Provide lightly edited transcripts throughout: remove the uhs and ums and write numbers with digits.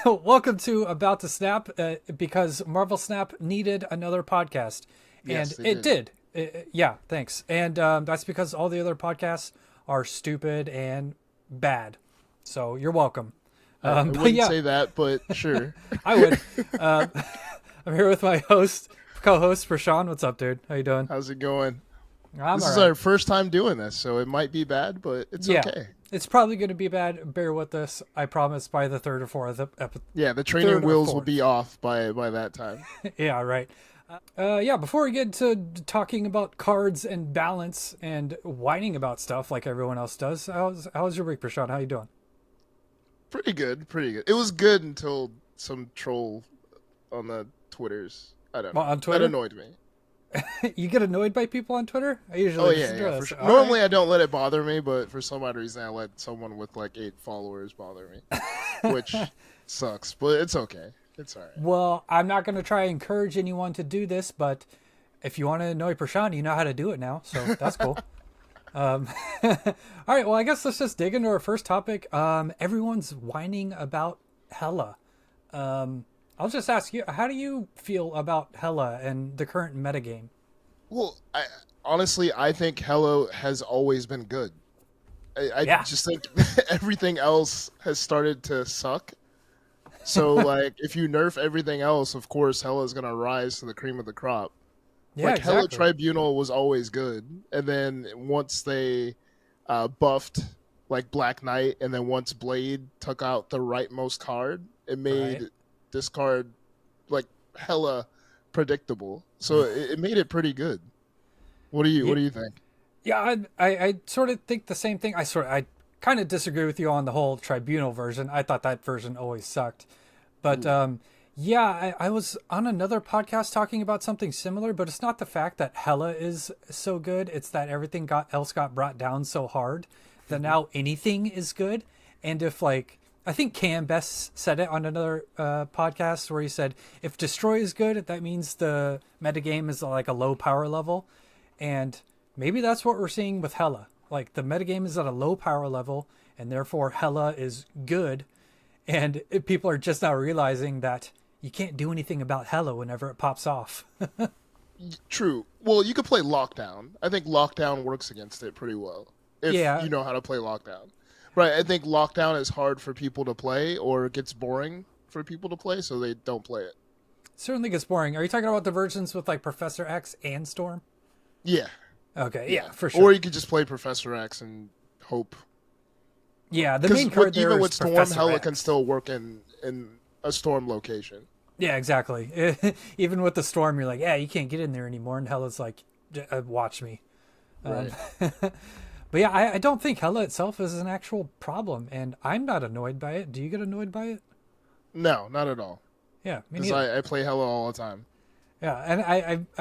Welcome to About to Snap, because Marvel Snap needed another podcast, and Yes, they it did. did. Yeah, thanks. And that's because all the other podcasts are stupid and bad. So you're welcome. I But wouldn't yeah, say that, but sure. I would. Um, I'm here with my co-host Prashaun. What's up, dude? How you doing? How's it going? I'm This all is right. our first time doing this, so it might be bad, but it's Yeah, okay. it's probably going to be bad. Bear with us. I promise. By the third or fourth, Yeah, the training third or wheels will be fourth. off by that time. Yeah, right. Yeah, before we get to talking about cards and balance and whining about stuff like everyone else does, how's your week, Prashant? How you doing? Pretty good, pretty good. It was good until some troll on the Twitters. I don't Well, know. on That Twitter, annoyed me. you get annoyed by people on Twitter. I Oh usually just yeah, enjoy yeah, for this. sure. All right. Normally I don't let it bother me, but for some odd reason I let someone with like 8 followers bother me, which sucks, but it's okay. It's all right. Well, I'm not going to try and encourage anyone to do this, but if you want to annoy Prashant, you know how to do it now, so that's cool. Um, all right. Well, I guess let's just dig into our first topic. Everyone's whining about Hela. I'll just ask you, how do you feel about Hela and the current metagame? Well, honestly, I think Hello has always been good. I Yeah. just think everything else has started to suck. So, like, if you nerf everything else, of course, Hella is gonna rise to the cream of the crop. Yeah, Like, Hella exactly. Tribunal was always good, and then once they buffed like Black Knight, and then once Blade took out the rightmost card, it Right. made this card like Hella predictable. So it made it pretty good. Yeah, What do you think? yeah. I sort of think the same thing. I kind of disagree with you on the whole tribunal version. I thought that version always sucked. But Ooh. yeah, I was on another podcast talking about something similar, but it's not the fact that Hella is so good. It's that everything got brought down so hard that now anything is good. And if like I think Cam Best said it on another podcast where he said if destroy is good, that means the metagame is like a low power level, and maybe that's what we're seeing with Hella. Like the metagame is at a low power level, and therefore Hella is good, and people are just now realizing that you can't do anything about Hella whenever it pops off. True. Well, you could play Lockdown. I think Lockdown works against it pretty well if Yeah, you know how to play Lockdown. Right. I think Lockdown is hard for people to play or it gets boring for people to play, so they don't play it. certainly gets boring. Are you talking about the versions with like Professor X and Storm? Yeah. Okay, Yeah. yeah, for Or sure. you could just play Professor X and hope. Yeah, the Because main card there even is with Storm, Professor Hella can X. still work in a Storm location. Yeah, exactly. Even with the Storm, you're like, yeah, you can't get in there anymore, and Hella's like, watch me." Um, Right. but yeah, I don't think Hella itself is an actual problem, and I'm not annoyed by it. Do you get annoyed by it? No, not at all. Yeah, me Because neither. I play Hella all the time. Yeah, and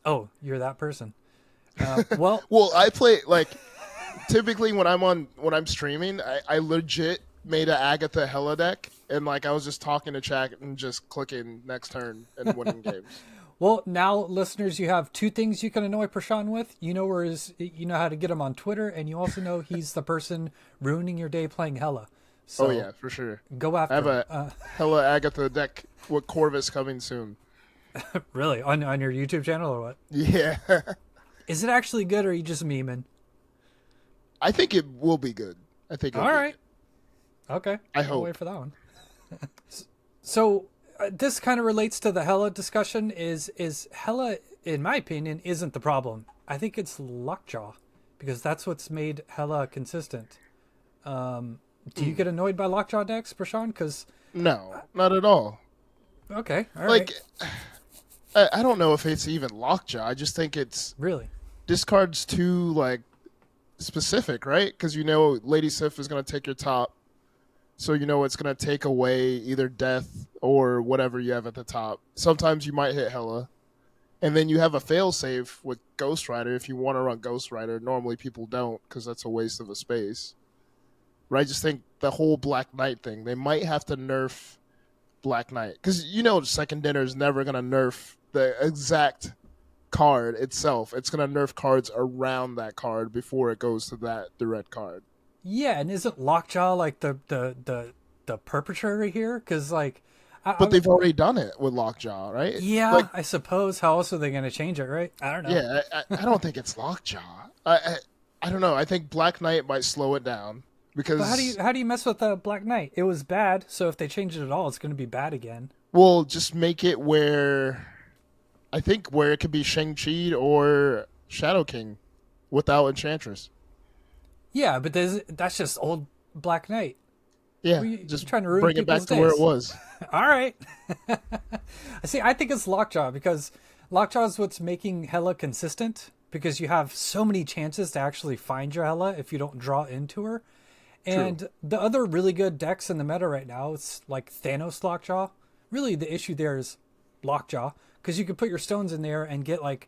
oh, you're that person. Well, Well, I play like typically when I'm streaming, I legit made a Agatha Hella deck, and like I was just talking to chat and just clicking next turn and winning games. well, now listeners, you have two things you can annoy Prashan with. You know how to get him on Twitter, and you also know he's the person ruining your day playing Hella. Oh So yeah, for sure. go I have after him. a Hella Agatha deck with Corvus coming soon. Really, on your YouTube channel or what? Yeah, Is it actually good, or are you just memeing? I think it will be good. I think it'll All be right. good. Okay. I I'll wait hope. for that one. So this kind of relates to the Hella discussion. Is Hella, in my opinion, isn't the problem. I think it's Lockjaw, because that's what's made Hella consistent. Do you Mm. get annoyed by Lockjaw decks, Prashan? Because No, not at all. okay, all right, Like I don't know if it's even Lockjaw. I just think it's really, discards too like specific, right? Because you know Lady Sif is going to take your top, so you know it's going to take away either death or whatever you have at the top. Sometimes you might hit Hella, and then you have a fail safe with Ghost Rider if you want to run Ghost Rider. Normally people don't because that's a waste of a space. Right? I just think the whole Black Knight thing, they might have to nerf Black Knight because you know Second Dinner is never going to nerf the exact card itself. It's going to nerf cards around that card before it goes to that direct card. yeah. And isn't Lockjaw like the the perpetrator here, because like, But they've already done it with Lockjaw, right? yeah, Like, I suppose. How else are they going to change it, right? I don't know. yeah, I don't think it's Lockjaw. I don't know. I think Black Knight might slow it down because. But how do you mess with Black Knight? It was bad, so if they change it at all, it's going to be bad again. Well, just make it where. I think where it could be Shang-Chi or Shadow King without Enchantress. Yeah, but that's just old Black Knight. Yeah, just trying to ruin bring it back people's to where days. it was. All right. See, I think it's Lockjaw because Lockjaw is what's making Hela consistent because you have so many chances to actually find your Hela if you don't draw into her. And True. the other really good decks in the meta right now, it's like Thanos Lockjaw. Really, the issue there is Lockjaw because you could put your stones in there and get like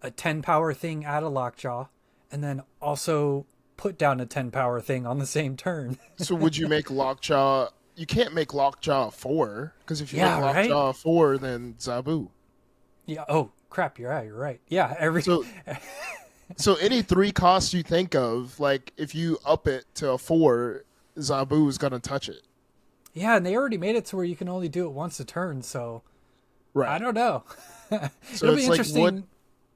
a 10 power thing out of Lockjaw and then also put down a 10 power thing on the same turn. So would you make Lockjaw? You can't make Lockjaw 4 because if you make right? Lockjaw 4, then Zabu. Yeah. Oh crap! You're right. You're right. Yeah. So any 3 costs you think of, like if you up it to a 4, Zabu is gonna touch it. Yeah, and they already made it to where you can only do it once a turn. So Right. I don't know. So It'll be it's like, interesting.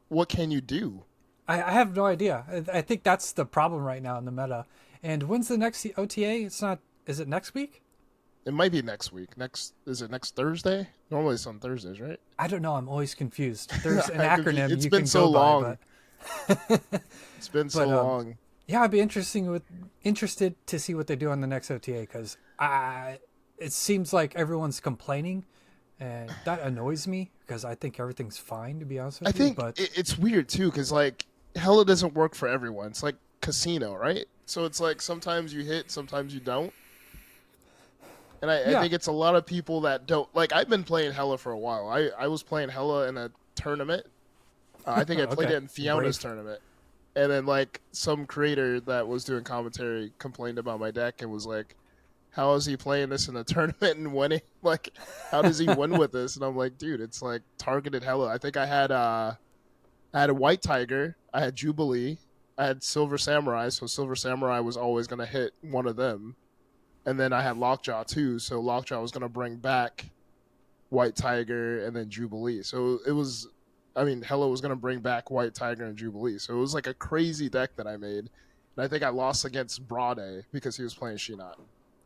what can you do? I have no idea. I think that's the problem right now in the meta. And when's the next OTA? It's not. Is it next week? It might be next week. Is it next Thursday? Normally it's on Thursdays, right? I don't know. I'm always confused. There's an I'm confused. acronym It's you been can so go long. by, but It's been so long. yeah, I'd be interested to see what they do on the next OTA because it seems like everyone's complaining, and that annoys me because I think everything's fine to be honest with I you. think But it's weird too because like Hela doesn't work for everyone. It's like casino, right? So it's like sometimes you hit, sometimes you don't. And I think it's a lot of people that don't like. I've been playing Hela for a while. I was playing Hela in a tournament. I think I played Okay. it in Fiona's Brave. tournament. And then like some creator that was doing commentary complained about my deck and was like, "How is he playing this in a tournament and winning? Like, how does he win with this?" And I'm like, "Dude, it's like targeted Hela." I think I had a White Tiger, I had Jubilee, I had Silver Samurai. So Silver Samurai was always gonna hit one of them. And then I had Lockjaw too, so Lockjaw was going to bring back White Tiger and then Jubilee. So it was, Hela was going to bring back White Tiger and Jubilee. So it was like a crazy deck that I made. And I think I lost against Brade because he was playing Shinnot.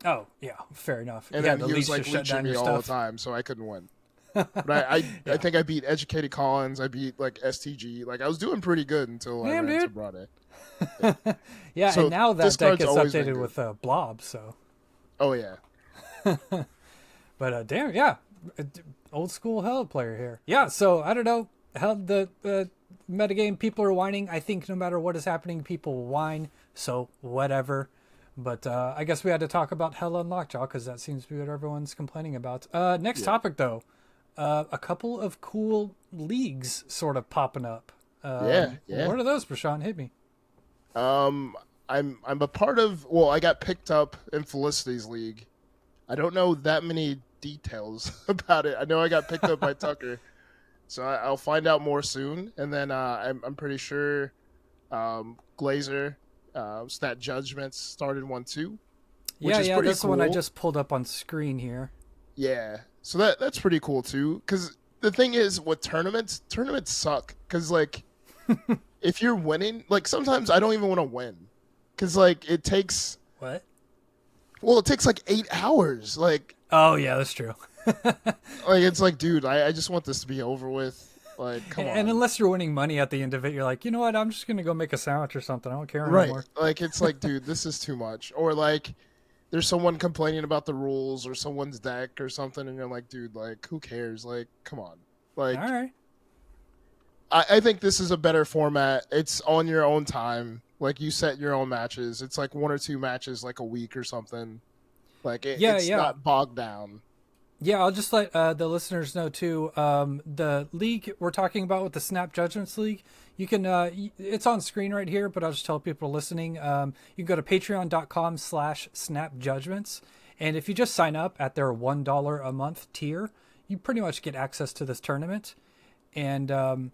oh yeah, fair enough. And yeah, then the he was leash like just shut down leeching me your all the stuff. time, so I couldn't win. But I think I beat Educated Collins. I beat like STG. Like I was doing pretty good until I ran into Brade. Yeah, So and now that this deck card's gets always been updated good. with Blob. So, Oh yeah. but damn, yeah, old school Hell player here. Yeah, so I don't know how the metagame people are whining. I think no matter what is happening, people will whine. So whatever. But I guess we had to talk about Hella and Lockjaw because that seems to be what everyone's complaining about. Next topic though, a couple of cool leagues sort of popping up. Yeah. What are those, Prashaun? Hit me. I'm a part of. Well, I got picked up in Felicity's league. I don't know that many details about it. I know I got picked up by Tucker, so I'll find out more soon. And then I'm pretty sure Glazer, Stat Judgments started one too. Which is pretty that's the cool. one I just pulled up on screen here. Yeah, so that's pretty cool too. Because the thing is, with tournaments suck. Because like, if you're winning, like sometimes I don't even want to win, because like it takes. What? Well, it takes like 8 hours. Like Oh yeah, that's true. it's like, dude, I just want this to be over with. Like, come on. And unless you're winning money at the end of it, you're like, you know what? I'm just gonna go make a sandwich or something. I don't care Right. anymore. Like, it's like, dude, this is too much. Or like, there's someone complaining about the rules or someone's deck or something, and you're like, dude, like, who cares? Like, come on. Like, All right. I think this is a better format. It's on your own time. Like, you set your own matches. It's like 1 or 2 matches, like a week or something. Like, it's not bogged down. Yeah, I'll just let the listeners know too. The league we're talking about with the Snap Judgments League, you can. It's on screen right here, but I'll just tell people listening. You can go to patreon.com/snapjudgments, and if you just sign up at their $1 a month tier, you pretty much get access to this tournament. And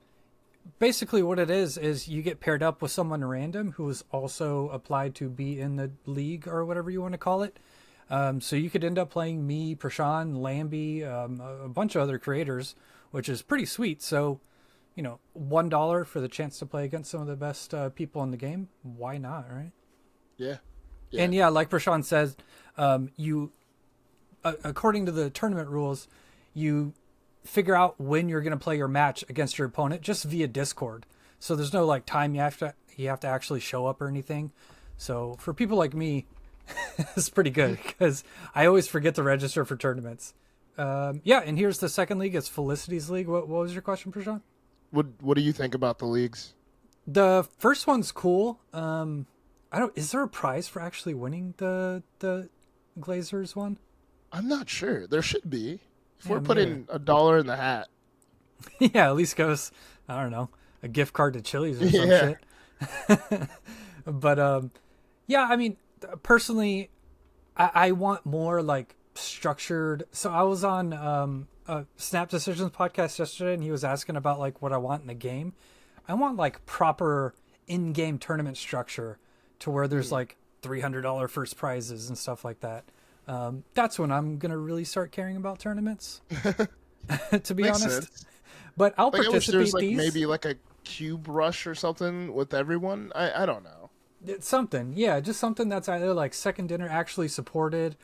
basically, what it is you get paired up with someone random who is also applied to be in the league or whatever you want to call it. So you could end up playing me, Prashaun, Lambie, a bunch of other creators, which is pretty sweet. So, $1 for the chance to play against some of the best people in the game. Why not, right? Yeah. And yeah, like Prashaun says, you, according to the tournament rules, you figure out when you're going to play your match against your opponent just via Discord. So there's no like time you have to actually show up or anything. So for people like me, it's pretty good because I always forget to register for tournaments. Yeah, and here's the second league. It's Felicity's League. What was your question, Prashaun? What do you think about the leagues? The first one's cool. Is there a prize for actually winning the Glazers one? I'm not sure. There should be. If Yeah, we're putting $1 in the hat. Yeah, at least goes, I don't know, a gift card to Chili's or some Yeah. shit. But yeah, I mean, personally, I want more like structured. So I was on a Snap Decisions podcast yesterday, and he was asking about like what I want in the game. I want like proper in-game tournament structure to where there's like $300 first prizes and stuff like that. That's when I'm gonna really start caring about tournaments. To be Makes honest, sense. but I'll Like, I wish participate. there's like these. maybe like a cube rush or something with everyone. I don't know. It's something, yeah, just something that's either like second dinner actually supported,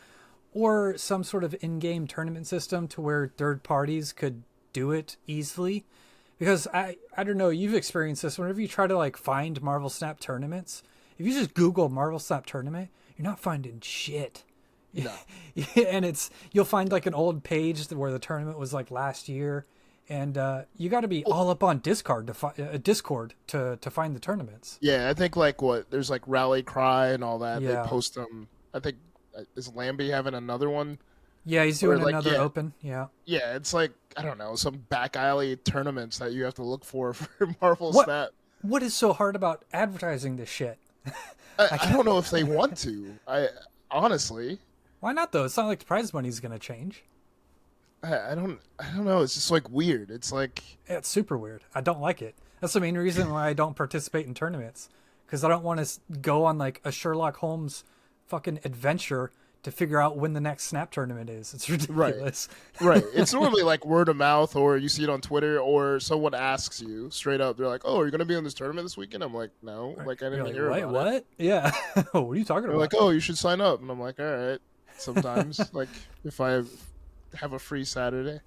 or some sort of in-game tournament system to where third parties could do it easily. Because I don't know, you've experienced this. Whenever you try to like find Marvel Snap tournaments, if you just Google Marvel Snap tournament, you're not finding shit. No. And you'll find like an old page where the tournament was like last year, and you got to be all up on Discord to find the tournaments. Yeah, I think like there's like Rally Cry and all that. Yeah. They post them. I think is Lambie having another one? Yeah, he's doing Or, like, another yeah. open. Yeah. Yeah, it's like I don't know, some back alley tournaments that you have to look for Marvel What? Snap. What is so hard about advertising this shit? I don't know if they want to. I honestly, Why not though? It's not like the prize money's gonna change. I don't know. It's just like weird. It's like It's super weird. I don't like it. That's the main reason why I don't participate in tournaments, because I don't want to go on like a Sherlock Holmes fucking adventure to figure out when the next Snap tournament is. It's ridiculous. right. It's normally like word of mouth, or you see it on Twitter, or someone asks you straight up. They're like, "Oh, are you going to be on this tournament this weekend?" I'm like, "No, like I didn't hear Wait, about what? it." Yeah. What are you talking They're about? like, "Oh, you should sign up," and I'm like, "All right." Sometimes, like if I have a free Saturday.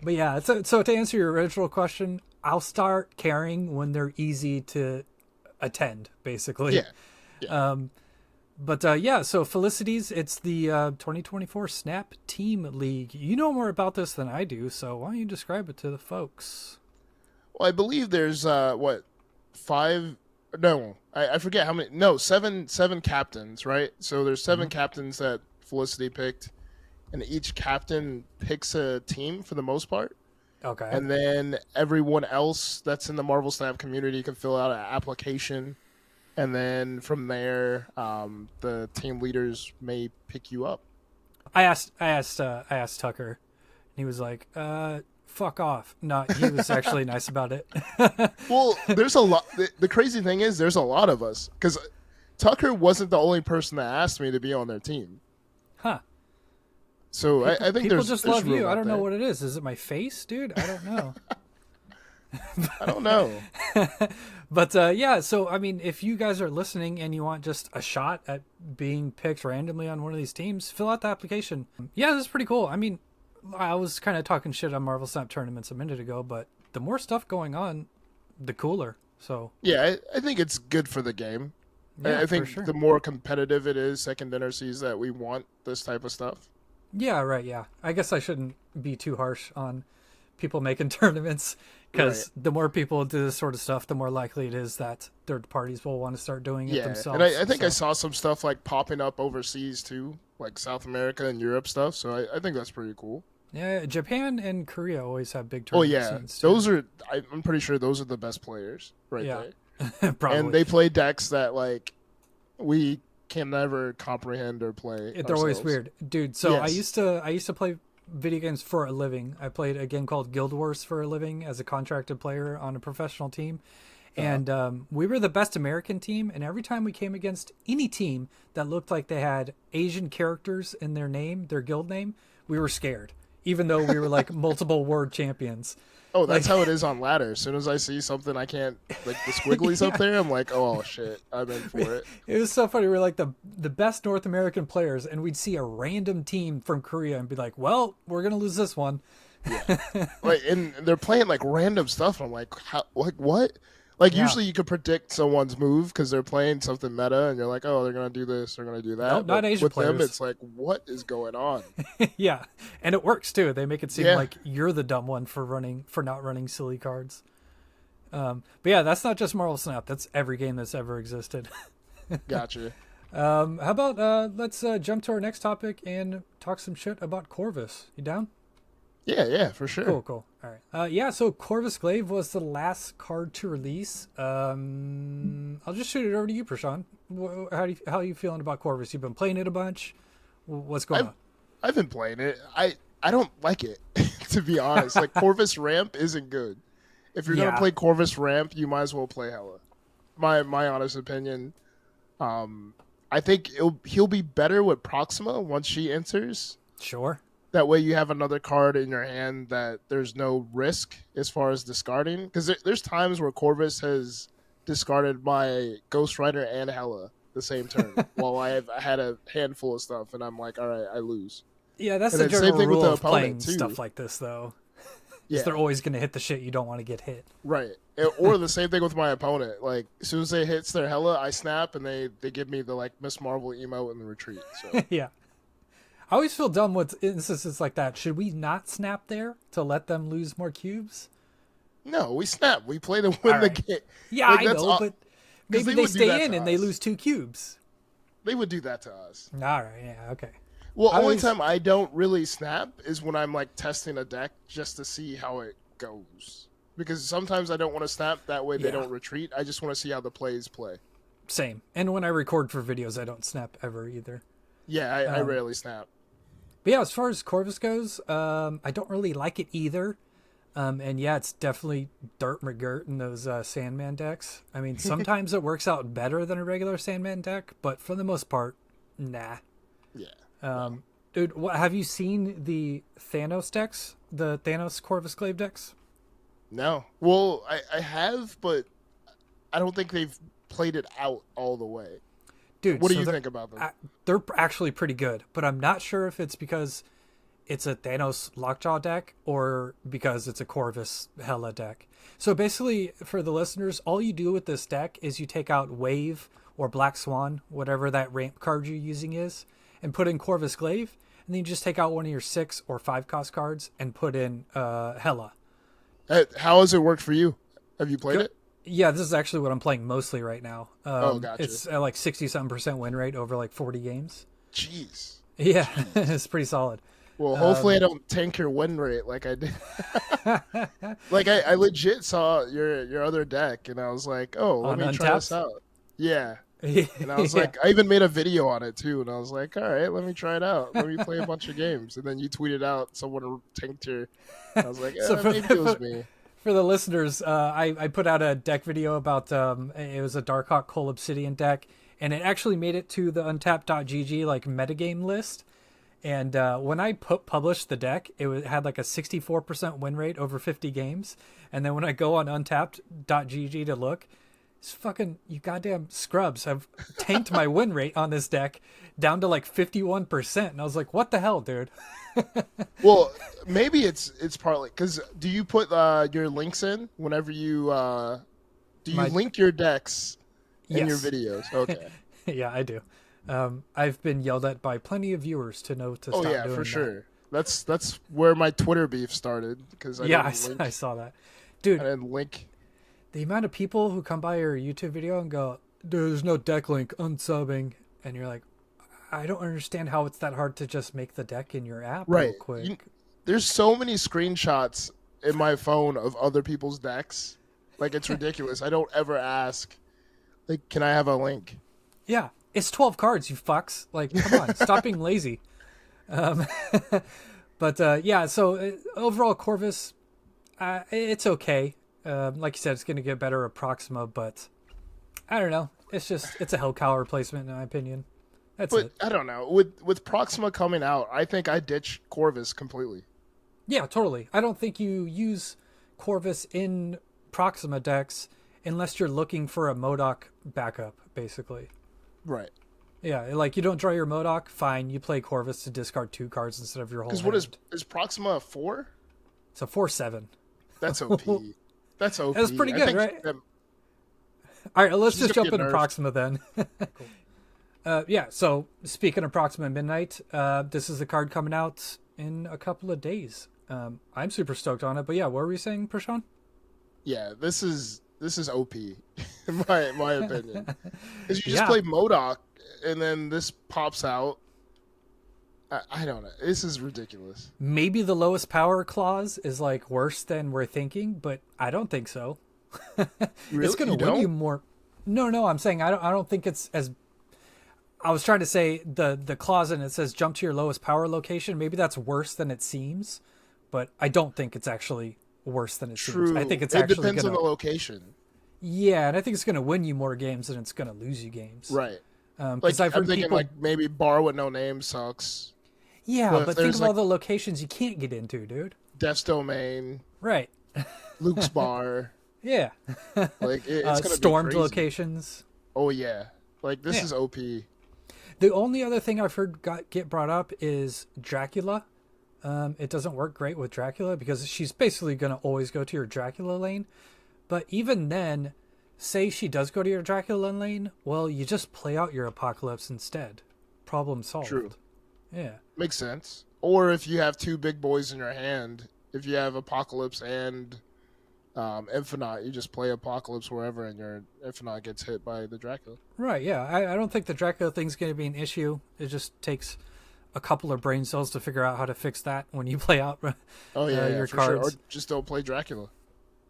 But yeah, so to answer your original question, I'll start caring when they're easy to attend, basically. Yeah. But yeah, so Felicities, it's the 2024 Snap Team League. You know more about this than I do, so why don't you describe it to the folks? Well, I believe there's five? No, I forget how many. No, seven captains, right? So there's 7 captains that Felicity picked, and each captain picks a team for the most part. Okay. And then everyone else that's in the Marvel Snap community can fill out an application, and then from there, the team leaders may pick you up. I asked Tucker, and he was like, "Fuck off." No, he was actually nice about it. Well, there's a lot. The crazy thing is, there's a lot of us because Tucker wasn't the only person that asked me to be on their team. Huh. So I think People there's just there's love room you. I out don't know there. what it is. Is it my face, dude? I don't know. I don't know. But yeah, so I mean, if you guys are listening and you want just a shot at being picked randomly on one of these teams, fill out the application. Yeah, this is pretty cool. I mean, I was kind of talking shit on Marvel Snap tournaments a minute ago, but the more stuff going on, the cooler. So Yeah, I think it's good for the game. yeah, I think for sure. the more competitive it is, second dinner sees that we want this type of stuff. Yeah, right. Yeah, I guess I shouldn't be too harsh on people making tournaments, because the more people do this sort of stuff, the more likely it is that third parties will want to start doing it Yeah, themselves. and I think I so. saw some stuff like popping up overseas too, like South America and Europe stuff. So I think that's pretty cool. Yeah, Japan and Korea always have big Oh tournament yeah, scenes too. those are. I'm pretty sure those are the best players right Yeah. there. Probably. And they play decks that like we can never comprehend or play. They're always ourselves. weird, dude. So I Yes. used to play video games for a living. I played a game called Guild Wars for a living as a contracted player on a professional team, And we were the best American team, and every time we came against any team that looked like they had Asian characters in their name, their guild name, we were scared, even though we were like multiple world champions. Oh, that's how it is on ladder. As soon as I see something I can't, like the squigglies up there, I'm like, oh shit, I'm in for it. It was so funny. We were like the best North American players, and we'd see a random team from Korea and be like, well, we're going to lose this one. Yeah. Like, and they're playing like random stuff. And I'm like, how, like what? Like usually you could predict someone's move because they're playing something meta, and you're like, oh, they're gonna do this, they're gonna do that. Nope, not Asian players. With them, it's like, what is going on? Yeah, and it works too. They make it seem like you're the dumb one for not running silly cards. But yeah, that's not just Marvel Snap. That's every game that's ever existed. Gotcha. How about let's jump to our next topic and talk some shit about Corvus. You down? Yeah, for sure. Cool. All right. Yeah, so Corvus Glaive was the last card to release. I'll just shoot it over to you, Prashaun. How are you feeling about Corvus? You've been playing it a bunch. What's going on? I've been playing it. I don't like it, to be honest. Like, Corvus Ramp isn't good. If you're going to play Corvus Ramp, you might as well play Hela. My honest opinion. I think he'll be better with Proxima once she enters. Sure. That way you have another card in your hand that there's no risk as far as discarding. Because there's times where Corvus has discarded my Ghost Rider and Hela the same turn while I had a handful of stuff, and I'm like, all right, I lose. Yeah, that's the general rule of playing stuff like this, though. Yeah. They're always going to hit the shit you don't want to get hit. Right. Or the same thing with my opponent. Like, as soon as they hits their Hela, I snap, and they give me the, like, Miss Marvel emote in the retreat. So. Yeah. I always feel dumb with instances like that. Should we not snap there to let them lose more cubes? No, we snap. We play to win the game. Yeah, like, I know, but maybe they stay in and they lose 2 cubes. They would do that to us. All right, yeah, okay. Well, only time I don't really snap is when I'm like testing a deck just to see how it goes. Because sometimes I don't want to snap, that way they don't retreat. I just want to see how the plays play. Same. And when I record for videos, I don't snap ever either. Yeah, I rarely snap. But yeah, as far as Corvus goes, I don't really like it either. And yeah, it's definitely dirt McGirt in those Sandman decks. I mean, sometimes it works out better than a regular Sandman deck, but for the most part, nah. Yeah. Dude, have you seen the Thanos decks? The Thanos Corvus Glaive decks? No. Well, I have, but I don't think they've played it out all the way. Dude, what do you think about them? They're actually pretty good, but I'm not sure if it's because it's a Thanos Lockjaw deck or because it's a Corvus Hela deck. So basically, for the listeners, all you do with this deck is you take out Wave or Black Swan, whatever that ramp card you're using is, and put in Corvus Glaive, and then you just take out one of your 6 or 5 cost cards and put in Hela. How has it worked for you? Have you played it? Yeah, this is actually what I'm playing mostly right now. Gotcha. It's at like 60-something% win rate over like 40 games. Jeez. Yeah, it's pretty solid. Well, hopefully I don't tank your win rate like I did. Like I legit saw your other deck, and I was like, oh, let me try this out. Yeah. And I was like, I even made a video on it too, and I was like, all right, let me try it out. Let me play a bunch of games. And then you tweeted out someone tanked your. I was like, maybe it was me. For the listeners, I put out a deck video about it was a Darkhawk Coal Obsidian deck, and it actually made it to the Untapped.gg like metagame list. And when I published the deck, it had like a 64% win rate over 50 games. And then when I go on Untapped.gg to look, it's fucking, you goddamn scrubs have tanked my win rate on this deck down to like 51%. And I was like, what the hell, dude? Well, maybe it's partly because do you put your links in whenever you link your decks in your videos? Okay. Yeah, I do. I've been yelled at by plenty of viewers to know to stop doing that. Oh yeah, for sure. That's where my Twitter beef started because I saw that, dude. I didn't link. The amount of people who come by your YouTube video and go, "Dude, there's no deck link, unsubbing," and you're like, I don't understand how it's that hard to just make the deck in your app real quick. There's so many screenshots in my phone of other people's decks. Like, it's ridiculous. I don't ever ask, like, can I have a link? Yeah. It's 12 cards, you fucks. Like, come on. Stop being lazy. But, yeah, so overall, Corvus, it's okay. Like you said, it's going to get better at Proxima, but I don't know. It's a Hellcow replacement in my opinion. That's But it. I don't know. With Proxima coming out, I think I ditch Corvus completely. Yeah, totally. I don't think you use Corvus in Proxima decks unless you're looking for a Modoc backup, basically. Right. Yeah, like you don't draw your Modoc, fine. You play Corvus to discard 2 cards instead of your whole hand. Because what is Proxima a 4? It's a 4/7. That's OP. That's OP. That's pretty good, right? That, All right, let's she's just gonna jump get into nerfed. Proxima then. Yeah, so speaking of Proxima Midnight, this is the card coming out in a couple of days. I'm super stoked on it, but yeah, what were you saying, Prashaun? yeah, this is OP, in my opinion. Because you just Yeah. play Modoc, and then this pops out. I don't know. This is ridiculous. Maybe the lowest power clause is like worse than we're thinking, but I don't think so. Really? It's going You to win you don't? more. No, I'm saying I don't think it's as. I was trying to say the clause in it says jump to your lowest power location. Maybe that's worse than it seems, but I don't think it's actually worse than it True. seems. I think it's it actually depends going on the to. location. Yeah, and I think it's going to win you more games than it's going to lose you games. Right. Because Like I've heard I'm thinking, people. like maybe Bar with No Name sucks. Yeah, but if but think there's, of all the locations you can't get into, dude. Death's Domain, Right. Luke's Bar. Yeah. Like it's gonna Stormed be crazy. locations. Oh yeah. Like this Yeah. is OP. The only other thing I've heard get brought up is Dracula. It doesn't work great with Dracula because she's basically going to always go to your Dracula lane. But even then, say she does go to your Dracula lane, well, you just play out your Apocalypse instead. Problem solved. True. Yeah. Makes sense. Or if you have 2 big boys in your hand, if you have Apocalypse and Infinite, you just play Apocalypse wherever, and your Infinite gets hit by the Dracula. Right, yeah. I don't think the Dracula thing's going to be an issue. It just takes a couple of brain cells to figure out how to fix that when you play out Oh yeah, your for cards. sure. Or just don't play Dracula.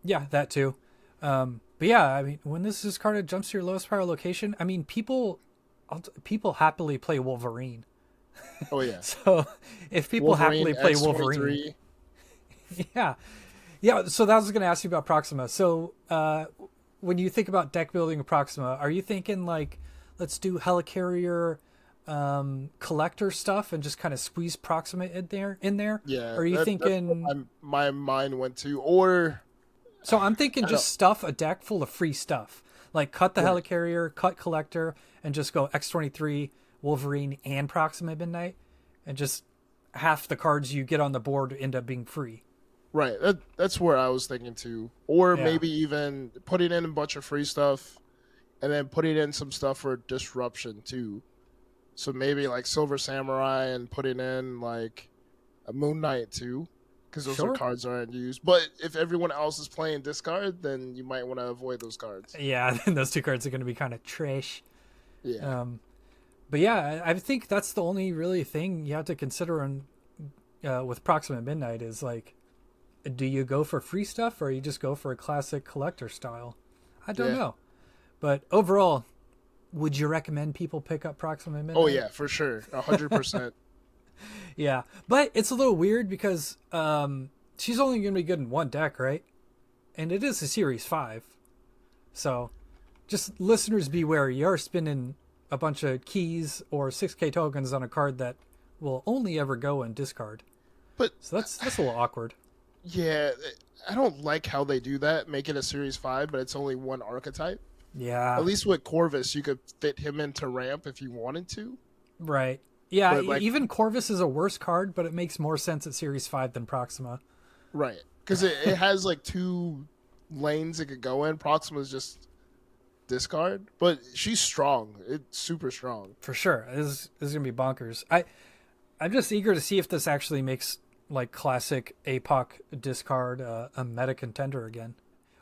Yeah, that too. But yeah, I mean, when this card jumps to your lowest power location, I mean, people happily play Wolverine. Oh yeah. So if people happily play Wolverine, X-23. yeah. So that was going to ask you about Proxima. So when you think about deck building of Proxima, are you thinking like, let's do Helicarrier collector stuff and just kind of squeeze Proxima in there? Yeah. Or are you that's thinking? what my mind went to, or So I'm thinking just stuff a deck full of free stuff. Like cut the Right. Helicarrier, cut Collector, and just go X-23, Wolverine, and Proxima Midnight. And just half the cards you get on the board end up being free. right. That's where I was thinking too. Or Yeah. maybe even putting in a bunch of free stuff, and then putting in some stuff for disruption too. So maybe like Silver Samurai and putting in like a Moon Knight too, because those Sure. are cards that aren't used. But if everyone else is playing discard, then you might want to avoid those cards. Yeah, those 2 cards are going to be kind of trash. Yeah. But yeah, I think that's the only really thing you have to consider with Proxima Midnight is like, do you go for free stuff or you just go for a classic collector style? I don't Yeah. know. But overall, would you recommend people pick up Proxima Midnight? Oh yeah, for sure, 100%. Yeah, but it's a little weird because she's only going to be good in one deck, right? And it is a Series 5. So just listeners beware. You are spending a bunch of keys or 6K tokens on a card that will only ever go in discard. But So that's a little awkward. yeah, I don't like how they do that. Make it a Series 5, but it's only one archetype. Yeah, At least with Corvus, you could fit him into ramp if you wanted to. right. Yeah, But, like- even Corvus is a worse card, but it makes more sense at Series 5 than Proxima. Right. Because it has like 2 lanes it could go in. Proxima's just discard. But she's strong. It's super strong. For sure. This is going to be bonkers. I'm just eager to see if this actually makes like classic APOC discard a meta contender again.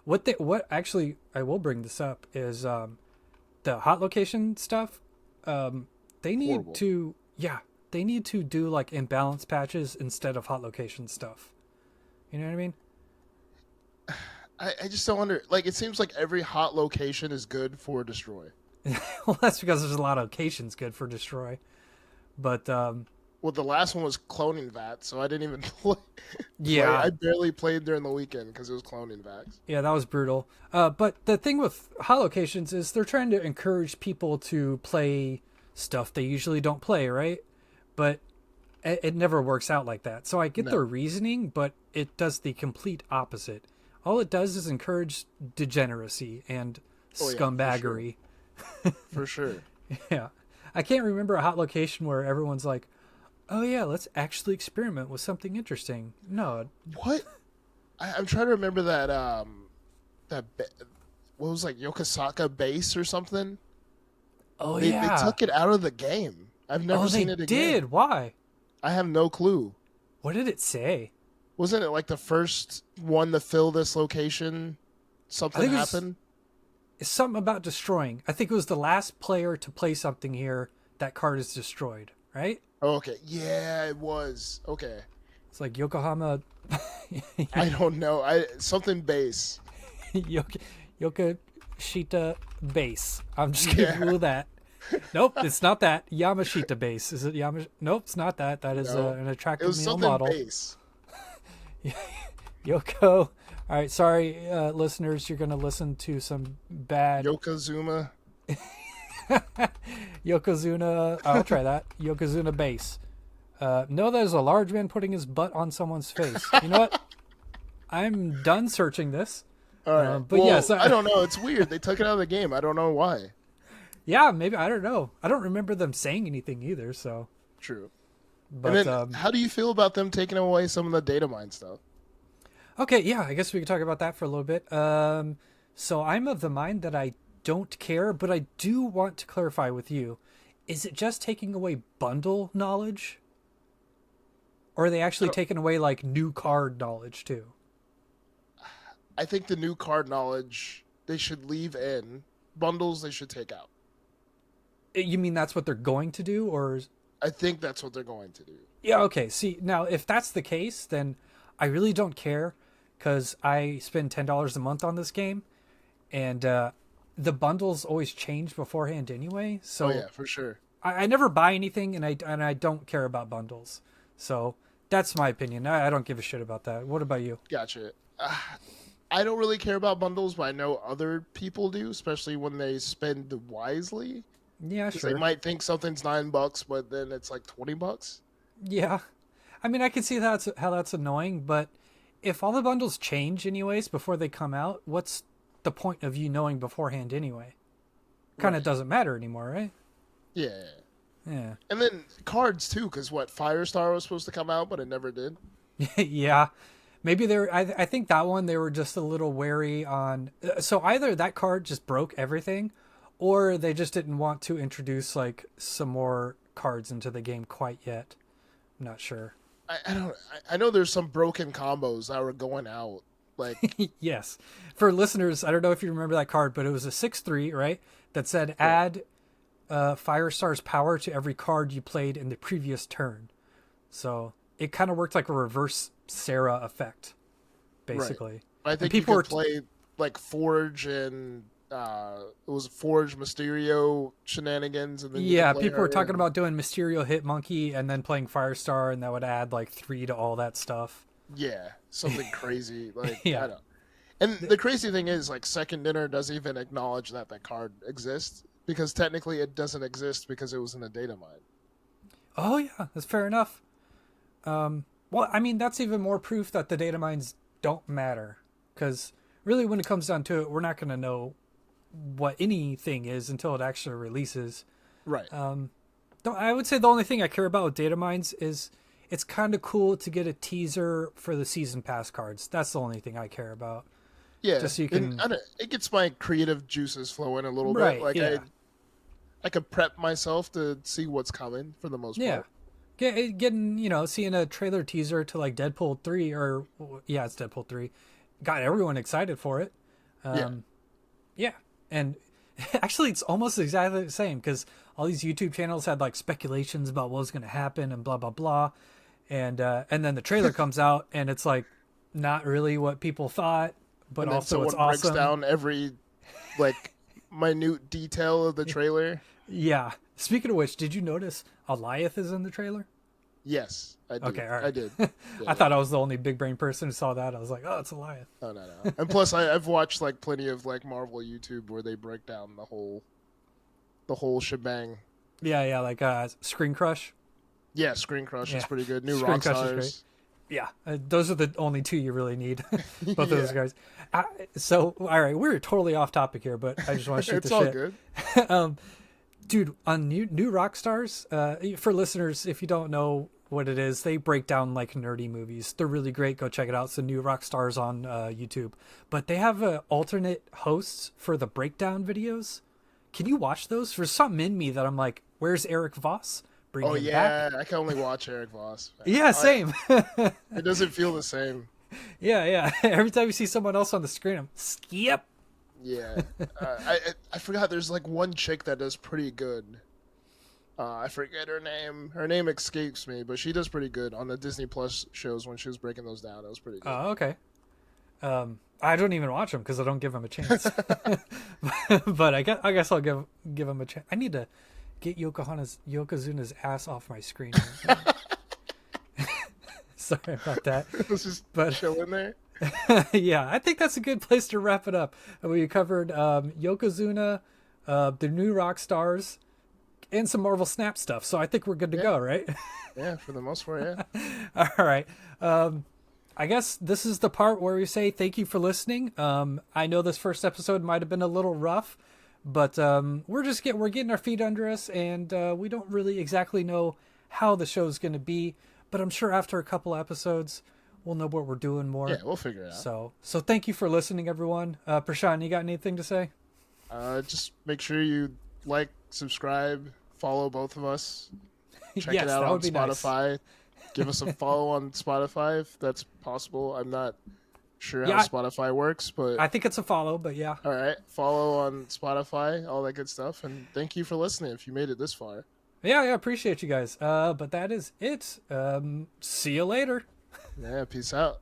What actually I will bring this up is the hot location stuff. They need Horrible. they need to do like imbalance patches instead of hot location stuff. You know what I mean? I just don't like, it seems like every hot location is good for destroy. Well, that's because there's a lot of locations good for destroy. But Well, the last one was cloning VAT, so I didn't even play. Yeah. I barely played during the weekend because it was cloning VATs. Yeah, that was brutal. But the thing with hot locations is they're trying to encourage people to play stuff they usually don't play, right? But it never works out like that. So I get their reasoning, but it does the complete opposite. All it does is encourage degeneracy and scumbaggery. For sure. Yeah. I can't remember a hot location where everyone's like, oh yeah, let's actually experiment with something interesting. No. What? I'm trying to remember that what was like Yokosaka base or something. Oh They yeah. took it out of the game. I've never seen it again. They did. Why? I have no clue. What did it say? Wasn't it like the first one to fill this location? Something happened? It's something about destroying. I think it was the last player to play something here, that card is destroyed, right? Oh, okay. Yeah, it was. Okay. It's like Yokohama. I don't know. Something base. Yokashita base. I'm just going to rule that. Nope, it's not that. Yamashita base. Is it Yamash? Nope, it's not that. That is an attractive male model. Base. Yoko. All right, sorry, listeners. You're going to listen to some bad Yokozuna. Yokozuna. I'll try that. Yokozuna base. No, there's a large man putting his butt on someone's face. You know what? I'm done searching this. All right. But well, yes, I don't know. It's weird. They took it out of the game. I don't know why. Yeah, maybe. I don't know. I don't remember them saying anything either. So true. But and then, how do you feel about them taking away some of the data mine stuff? Okay, yeah, I guess we could talk about that for a little bit. So I'm of the mind that I don't care, but I do want to clarify with you. Is it just taking away bundle knowledge? Or are they actually taking away, like, new card knowledge, too? I think the new card knowledge, they should leave in. Bundles, they should take out. You mean that's what they're going to do, or... I think that's what they're going to do. Yeah, okay. See, now, if that's the case, then I really don't care, because I spend $10 a month on this game, and the bundles always change beforehand anyway, so... Oh, yeah, for sure. I never buy anything, and I don't care about bundles. So that's my opinion. I don't give a shit about that. What about you? Gotcha. I don't really care about bundles, but I know other people do, especially when they spend wisely. Yeah, sure. They might think something's $9, but then it's like $20. Yeah. I mean, I can see how that's annoying, but if all the bundles change anyways before they come out, what's the point of you knowing beforehand anyway? Kind of doesn't matter anymore, right? Yeah. Yeah. And then cards too, because Firestar was supposed to come out, but it never did. Yeah. Maybe I think that one they were just a little wary on. So either that card just broke everything, or they just didn't want to introduce like some more cards into the game quite yet. I'm not sure. I know there's some broken combos that were going out. Like yes. For listeners, I don't know if you remember that card, but it was a 6/3, right? That said add Firestar's power to every card you played in the previous turn. So it kind of worked like a reverse Sarah effect, basically. Right. I think people could play like Forge and it was Forge Mysterio shenanigans, and then people were talking about doing Mysterio Hit Monkey and then playing Firestar, and that would add like 3 to all that stuff. Yeah, something crazy. Like yeah. I don't. And the crazy thing is, like, Second Dinner doesn't even acknowledge that card exists, because technically it doesn't exist because it was in a data mine. Oh yeah, that's fair enough. Well, I mean, that's even more proof that the data mines don't matter, because really when it comes down to it, we're not going to know what anything is until it actually releases. Right. I would say the only thing I care about with data mines is it's kind of cool to get a teaser for the season pass cards. That's the only thing I care about. Yeah, just so you can. It gets my creative juices flowing a little right, bit. Like yeah. I could prep myself to see what's coming for the most part. Getting seeing a trailer teaser to like Deadpool 3 it's Deadpool 3, got everyone excited for it. Yeah, and actually it's almost exactly the same, because all these YouTube channels had like speculations about what was going to happen and blah blah blah, and then the trailer comes out and it's like not really what people thought, but and also it's awesome. Breaks down every like minute detail of the trailer. Yeah. Speaking of which, did you notice Elaheh is in the trailer? Yes, I did. Okay, all right. I did. I thought I was the only big brain person who saw that. I was like, oh, it's Elaheh. Oh no. And plus, I've watched like plenty of like Marvel YouTube where they break down the whole shebang. Yeah, like Screen Crush. Yeah, Screen Crush is pretty good. New Screen Crush is Rockstars. great. Yeah, those are the only two you really need. Both of those Yeah. guys. So, all right, we're totally off topic here, but I just want to shoot It's the all shit. good. Dude, on new Rockstars, for listeners, if you don't know what it is, they break down like nerdy movies. They're really great. Go check it out. It's the New Rockstars on YouTube. But they have alternate hosts for the breakdown videos. Can you watch those? There's something in me that I'm like, where's Eric Voss? Bring Oh him yeah, back. I can only watch Eric Voss. Yeah, same. It doesn't feel the same. Yeah. Every time you see someone else on the screen, I'm skip. Yeah, I forgot. There's like one chick that does pretty good. I forget her name. Her name escapes me, but she does pretty good on the Disney Plus shows when she was breaking those down. It was pretty good. Oh, okay. I don't even watch them because I don't give them a chance. But I guess I'll give them a chance. I need to get Yokozuna's ass off my screen. Sorry about that. Let's just But- chill in there. Yeah, I think that's a good place to wrap it up. We covered Yokozuna, the new rock stars, and some Marvel Snap stuff. So I think we're good to go, right? Yeah, for the most part, yeah. All right. I guess this is the part where we say thank you for listening. I know this first episode might have been a little rough, but we're getting our feet under us, and we don't really exactly know how the show's going to be. But I'm sure after a couple episodes, we'll know what we're doing more. Yeah, we'll figure it out. So thank you for listening, everyone. Prashaun, you got anything to say? Just make sure you like, subscribe, follow both of us. Check Yes, it out that on would be nice. Spotify. Give us a follow on Spotify if that's possible. I'm not sure Yeah, how Spotify works, but I think it's a follow, but yeah. all right. Follow on Spotify, all that good stuff. And thank you for listening if you made it this far. Yeah, appreciate you guys. But that is it. See you later. Yeah, peace out.